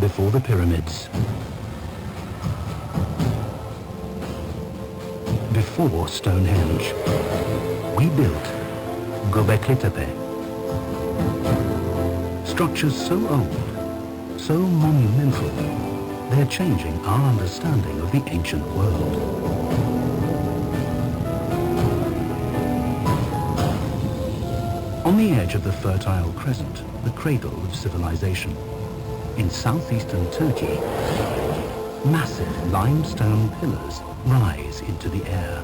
before the pyramids. Before Stonehenge, we built Göbeklitepe. Structures so old, so monumental, they're changing our understanding of the ancient world. On the edge of the Fertile Crescent, the cradle of civilization, in southeastern Turkey, massive limestone pillars rise into the air.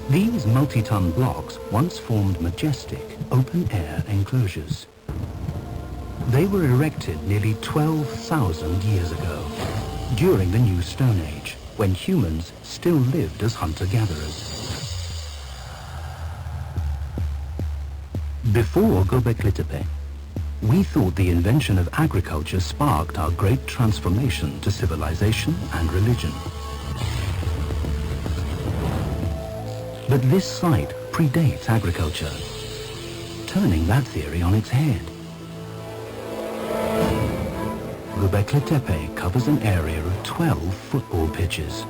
These multi-ton blocks once formed majestic, open-air enclosures. They were erected nearly 12,000 years ago, during the New Stone Age, when humans still lived as hunter-gatherers. Before Göbeklitepe, we thought the invention of agriculture sparked our great transformation to civilization and religion. But this site predates agriculture, turning that theory on its head. Göbeklitepe covers an area of 12 football pitches.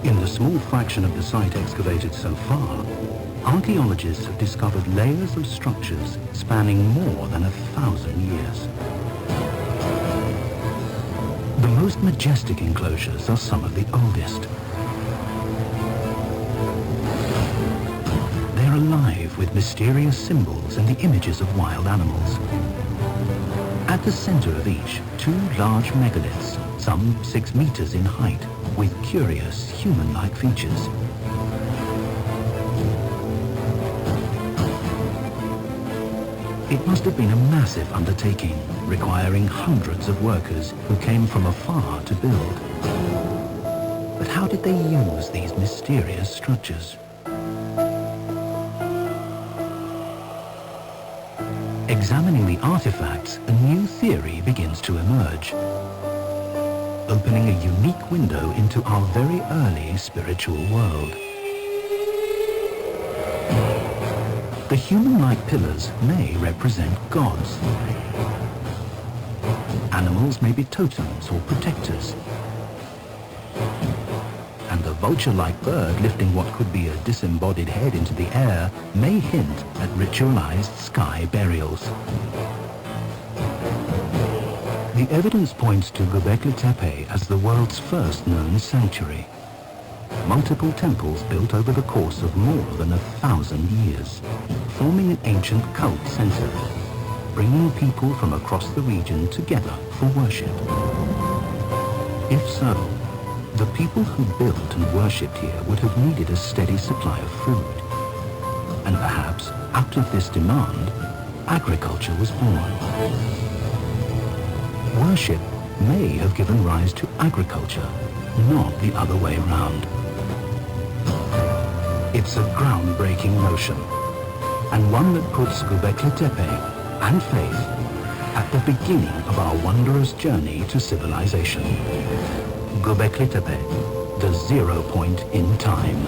In the small fraction of the site excavated so far, archaeologists have discovered layers of structures spanning more than 1,000 years. The most majestic enclosures are some of the oldest. They're alive with mysterious symbols and the images of wild animals. At the center of each, two large megaliths, some 6 meters in height, with curious human-like features. It must have been a massive undertaking, requiring hundreds of workers who came from afar to build. But how did they use these mysterious structures? Examining the artifacts, a new theory begins to emerge, opening a unique window into our very early spiritual world. The human-like pillars may represent gods. Animals may be totems or protectors. And the vulture-like bird lifting what could be a disembodied head into the air may hint at ritualized sky burials. The evidence points to Göbeklitepe as the world's first known sanctuary. Multiple temples built over the course of more than 1,000 years, forming an ancient cult center, bringing people from across the region together for worship. If so, the people who built and worshipped here would have needed a steady supply of food. And perhaps, out of this demand, agriculture was born. Worship may have given rise to agriculture, not the other way around. It's a groundbreaking notion, and one that puts Göbeklitepe and faith at the beginning of our wondrous journey to civilization. Göbeklitepe, the 0 point in time.